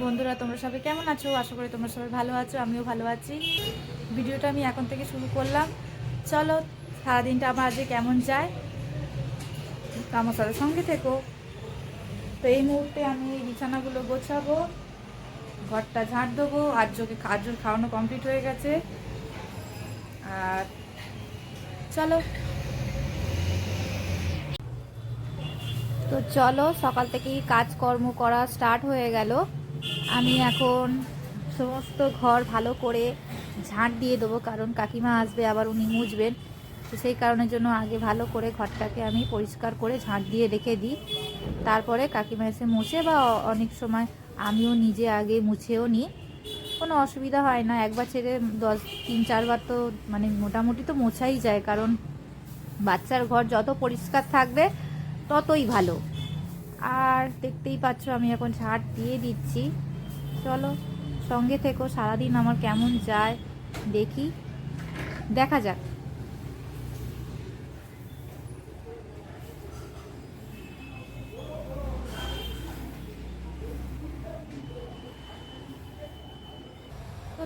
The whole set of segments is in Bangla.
বন্ধুরা, তোমরা সবাই কেমন আছো? আশা করি তোমরা সবাই ভালো আছো, আমিও ভালো আছি। ভিডিওটা আমি এখন থেকে শুরু করলাম। চলো, সারাদিনটা আমার আজকে কেমন যায় আমার সাথে সঙ্গে থেকো। তো এই মুহূর্তে আমি বিছানাগুলো গোছাবো, ঘরটা ঝাঁট দেবো। আর্যকে খাওয়ানো কমপ্লিট হয়ে গেছে। আর চলো, তো চলো সকাল থেকেই কাজকর্ম করা স্টার্ট হয়ে গেল। আমি এখন সমস্ত ঘর ভালো করে ঝাঁট দিয়ে দেবো, কারণ কাকিমা আসবে, আবার উনি মুছবেন। তো সেই কারণের জন্য আগে ভালো করে ঘরটাকে আমি পরিষ্কার করে ঝাঁট দিয়ে রেখে দিই। তারপরে কাকিমা এসে মুছে, বা অনেক সময় আমিও নিজে আগে মুছেও নিই। কোনো অসুবিধা হয় না। একবার ছেড়ে 3-4 বার তো মানে মোটামুটি তো মোছাই যায়, কারণ বাচ্চার ঘর যত পরিষ্কার থাকবে ততই ভালো। আর দেখতেই পাচ্ছ আমি এখন ঝাঁট দিয়ে দিচ্ছি। চলো সঙ্গে থেকো, সারাদিন আমার কেমন যায় দেখি, দেখা যাক।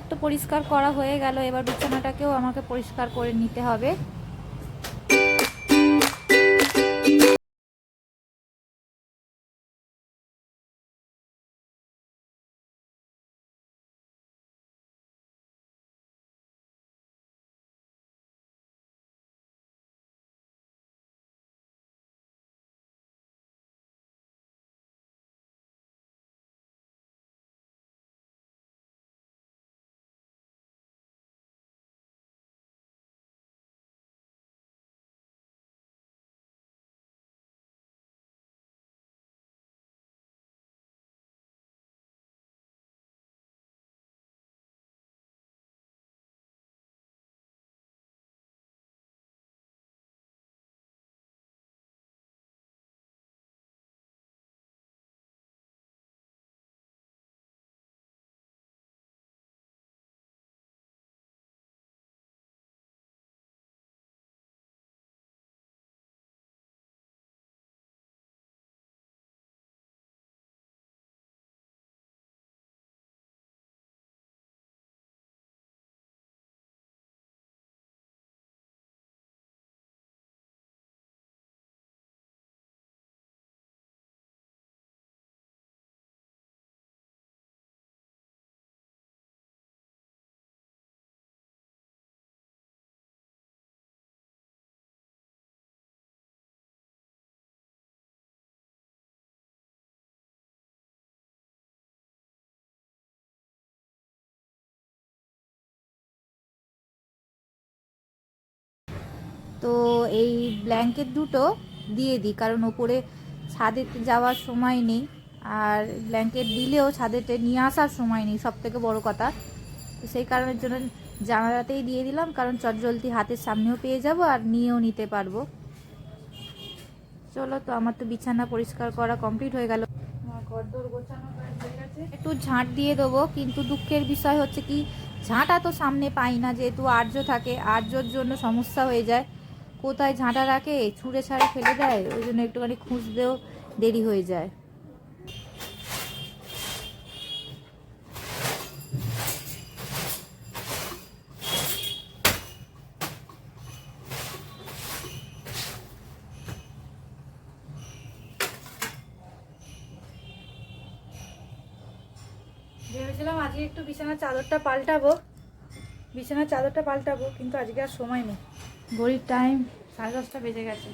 তো পরিষ্কার করা হয়ে গেল, এবার বিছানাটাকেও আমাকে পরিষ্কার করে নিতে হবে। তো এই ব্ল্যাঙ্কেট দুটো দিয়ে দিই, কারণ ওপরে ছাদেতে যাওয়ার সময় নেই, আর ব্ল্যাঙ্কেট দিলেও ছাদেতে নিয়ে আসার সময় নেই, সব থেকে বড়ো কথা। তো সেই কারণের জন্য জানালাতেই দিয়ে দিলাম, কারণ চটজলদি হাতের সামনেও পেয়ে যাব আর নিয়েও নিতে পারবো। চলো, তো আমার তো বিছানা পরিষ্কার করা কমপ্লিট হয়ে গেল, ঘরদোর গোছানো হয়ে গেছে। একটু ঝাঁট দিয়ে দেবো, কিন্তু দুঃখের বিষয় হচ্ছে কি, ঝাঁটা তো সামনে পাই না, যেহেতু আর্য থাকে, আর্যর জন্য সমস্যা হয়ে যায়। কোথায় ঝাঁটা রাখে, ছুঁড়ে ছাড়ে ফেলে দেয়, ওই জন্য একটুখানি খুঁজতেও দেরি হয়ে যায়। ভেবেছিলাম আজকে একটু বিছানার চাদরটা পাল্টাবো, কিন্তু আজকে আর সময় নেই। ঘড়ির টাইম 10:30 বেজে গেছে।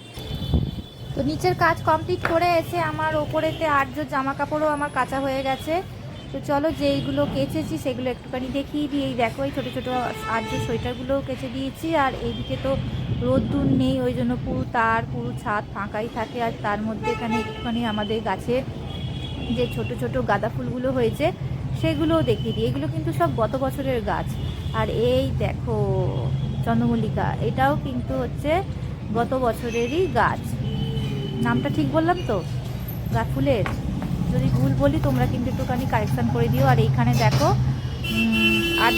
তো নিচের কাজ কমপ্লিট করে এসে আমার ওপরেতে আর্য জামা কাপড়ও আমার কাচা হয়ে গেছে। তো চলো, যেইগুলো কেচেছি সেগুলো একটুখানি দেখিয়ে দিই। এই দেখো, এই ছোটো ছোটো আর্য সোয়েটারগুলোও কেচে দিয়েছি। আর এইদিকে তো রোদ্দুর নেই, ওই জন্য পুরো ছাদ ফাঁকাই থাকে। আর তার মধ্যে এখানে একটুখানি আমাদের গাছে যে ছোট ছোট গাঁদা ফুলগুলো হয়েছে সেগুলোও দেখিয়ে দিই। এগুলো কিন্তু সব গত বছরের গাছ। আর এই দেখো চন্দ্রমল্লিকা, এটাও কিন্তু হচ্ছে গত বছরেরই গাছ। নামটা ঠিক বললাম তো ফুলের? যদি ভুল বলি তোমরা কিন্তু একটুখানি কারেকশান করে দিও। আর এইখানে দেখো আর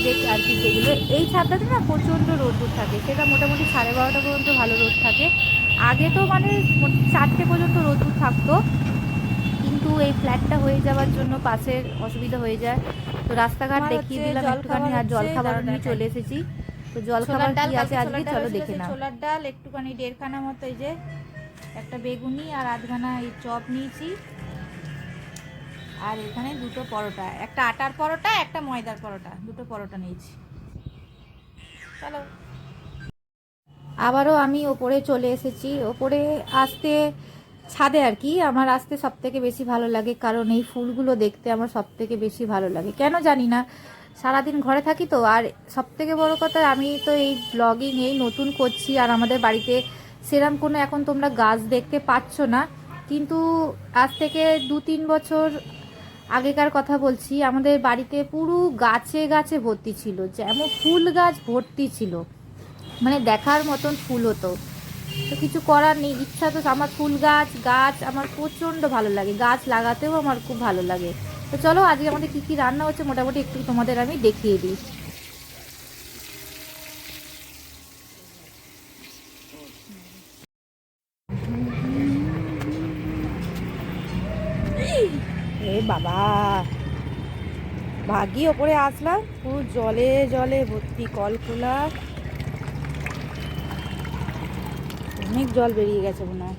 কি, যেগুলো এই ছাদটাতে না প্রচণ্ড রোদ্দুর থাকে, সেটা মোটামুটি 12:30 পর্যন্ত ভালো রোদ থাকে। আগে তো মানে 4টে পর্যন্ত রোদ্দুর থাকতো, কিন্তু কিন্তু এই ফ্ল্যাটটা হয়ে যাওয়ার জন্য পাশের অসুবিধা হয়ে যায়। তো রাস্তাঘাট দেখিয়ে দিলাম একটুখানি, আর জলখাবার নিয়ে চলে এসেছি। তো জলখাবার কি আছে আজকে চলো দেখে নাও। ছোলার ডাল একটুখানি 1.5 মতো, এই যে একটা বেগুনি আর আধখানা এই চপ নিয়েছি, আর এখানে 2টো পরোটা, একটা আটার পরোটা একটা ময়দার পরোটা, 2টো পরোটা নিয়েছি। চলো আবারও আমি ওপরে চলে এসেছি। ওপরে আসতে, ছাদে আর কি আমার আসতে সব থেকে বেশি ভালো লাগে, কারণ এই ফুলগুলো দেখতে আমার সব থেকে বেশি ভালো লাগে, কেন জানি না। সারাদিন ঘরে থাকি তো, আর সব থেকে বড় কথা আমি তো এই ব্লগিং এই নতুন করছি, আর আমাদের বাড়িতে সেরম কোনো এখন তোমরা গাছ দেখতে পাচ্ছ না, কিন্তু আজ থেকে 2-3 বছর আগেকার কথা বলছি, আমাদের বাড়িতে পুরো গাছে গাছে ভর্তি ছিল, যেমন ফুল গাছ ভর্তি ছিল, মানে দেখার মতন ফুল হতো। তো কিছু করার নেই, ইচ্ছা তো আমার ফুল গাছ আমার প্রচণ্ড ভালো লাগে, গাছ লাগাতেও আমার খুব ভালো লাগে। তো চলো আজকে আমাদের কী কী রান্না হচ্ছে মোটামুটি একটু তোমাদের আমি দেখিয়ে দিই। এ বাবা, ভাগি ওপরে আসলাম, পুরো জলে জলে ভর্তি, কল খোলা, অনেক জল বেরিয়ে গেছে মনে হয়।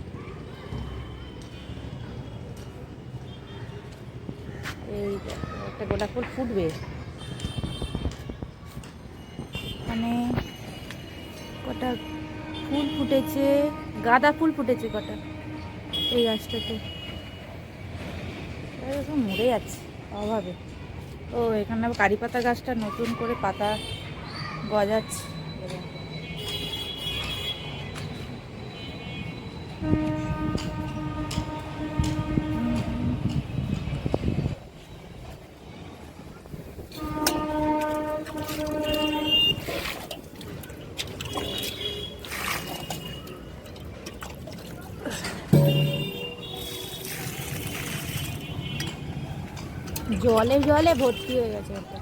এই একটা গোলাপ ফুল ফুটবে, মানে কটা ফুল ফুটেছে, গাঁদা ফুল ফুটেছে কটা এই গাছটাতে, মরে যাচ্ছে অভাবে। ও এখানে কারি পাতা গাছটা নতুন করে পাতা গজাচ্ছে। জলে জলে ভর্তি হয়ে গেছে একটা।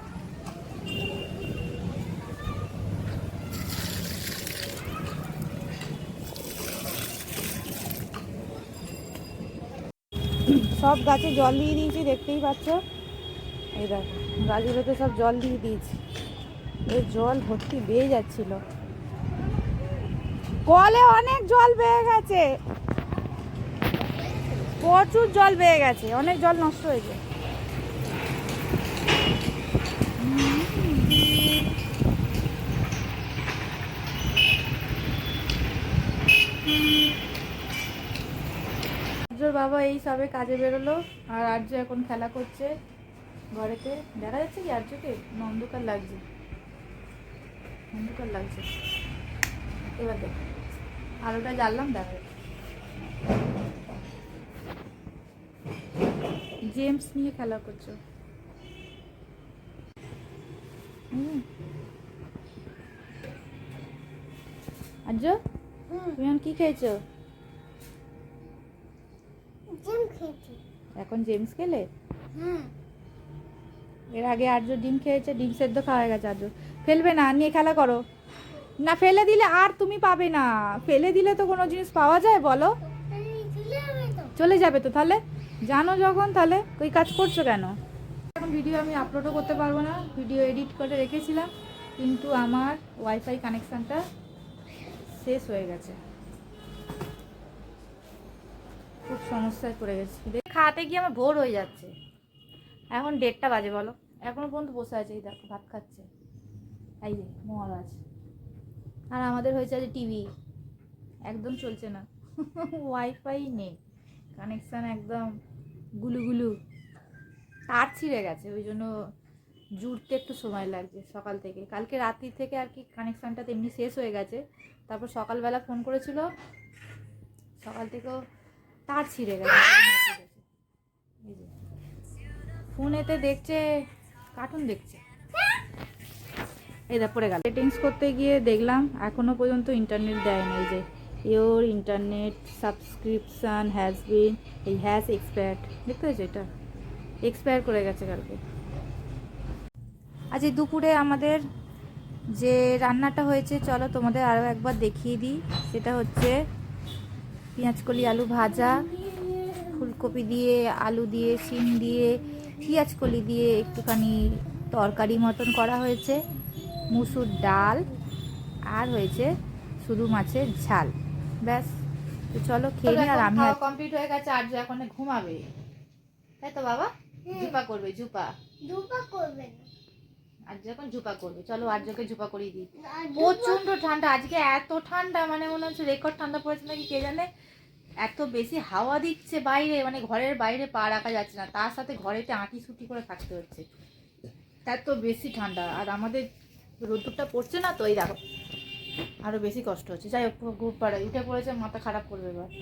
সব গাছে জল দিয়ে দিয়েছি, দেখতেই পাচ্ছ, এই দেখো গাছগুলোতে সব জল দিয়ে দিয়েছি, এই জল ভর্তি বেয়ে যাচ্ছিল, কলে অনেক জল বেয়ে গেছে, প্রচুর জল বেয়ে গেছে, অনেক জল নষ্ট হয়েছে। আর্যর বাবা এই সবে কাজে বেরোলো, আর আর্য এখন খেলা করছে ঘরেতে। দেখা যাচ্ছে কি আর্যকে? অন্ধকার লাগছে, অন্ধকার লাগছে। এবার দেখ, আলোটা জ্বাললাম, দেখা জেমস নিয়ে খেলা করছো। আর্য তুমি এখন কি খেয়েছো? এখন জেমস খেলে? এর আগে আর্য ডিম খেয়েছে, ডিম সেদ্ধ খাওয়া হয়ে গেছে। আর্য ফেলবে না, নিয়ে খেলা করো না, ফেলে দিলে আর তুমি পাবে না, ফেলে দিলে তো কোনো জিনিস পাওয়া যায় বলো? চলে যাবে তো, তাহলে জানো যখন তাহলে ওই কাজ করছো কেন? এখন ভিডিও আমি আপলোডও করতে পারবো না, ভিডিও এডিট করে রেখেছিলাম, কিন্তু আমার ওয়াইফাই কানেকশানটা শেষ হয়ে গেছে, খুব সমস্যায় পড়ে গেছি। খাওয়াতে গিয়ে আমার ভোর হয়ে যাচ্ছে, এখন 1:30 বাজে বলো, এখনো পর্যন্ত বসে আছে, এই দেখো ভাত খাচ্ছে, এই যে মহারাজ। আর আমাদের হয়েছে আজ টিভি, একদম চলছে না, ওয়াইফাই নেই, কানেকশান একদম গুলুগুলু, তার ছিঁড়ে গেছে, ওই জন্য জুড়তে একটু সময় লাগছে সকাল থেকে, কালকে রাত্রি থেকে আর কি কানেকশানটা তেমনি শেষ হয়ে গেছে, তারপর সকালবেলা ফোন করেছিল, সকাল থেকেও তার ছিঁড়ে গেছে। এই যে ফোনেতে দেখছে, কার্টুন দেখছে, এটা পড়ে গেল। সেটিংস করতে গিয়ে দেখলাম এখনো পর্যন্ত ইন্টারনেট দেয়নি, এই যে your internet subscription has been, এই হ্যাজ এক্সপায়ার্ড, দেখতে পেয়েছো, এটা এক্সপায়ার করে গেছে কালকে। আজ এই দুপুরে আমাদের যে রান্নাটা হয়েছে চলো তোমাদের আরও একবার দেখিয়ে দিই, সেটা হচ্ছে পেঁয়াজকলি আলু ভাজা, ফুলকপি দিয়ে, আলু দিয়ে, শিম দিয়ে, পেঁয়াজ কলি দিয়ে একটুখানি তরকারি মতন করা হয়েছে, মুসুর ডাল, আর হয়েছে শুধু মাছের ঝাল। ব্যাস। তো চলো খেয়ে নি। আর আমি কমপ্লিট হয়ে গেছে, আর এখন ঘুমাবে, তাই তো বাবা? জুপা করবে, জুপা করবে না, আর যখন ঝুপা করবে। চলো আর্যকে ঝুপা করিয়ে দিই। প্রচন্ড ঠান্ডা আজকে, এত ঠান্ডা মানে মনে হচ্ছে রেকর্ড ঠান্ডা পড়েছে নাকি কে জানে। এত বেশি হাওয়া দিচ্ছে বাইরে, মানে ঘরের বাইরে পা রাখা যাচ্ছে না, তার সাথে ঘরেতে আঁটি ছুটি করে থাকতে হচ্ছে, এত বেশি ঠান্ডা। আর আমাদের রোদ্দুরটা পড়ছে না তো, এই দেখো আরো বেশি কষ্ট হচ্ছে। যাই হোক, ঘুম পাড়ে উঠে পড়েছে, মাথা খারাপ করবে এবার।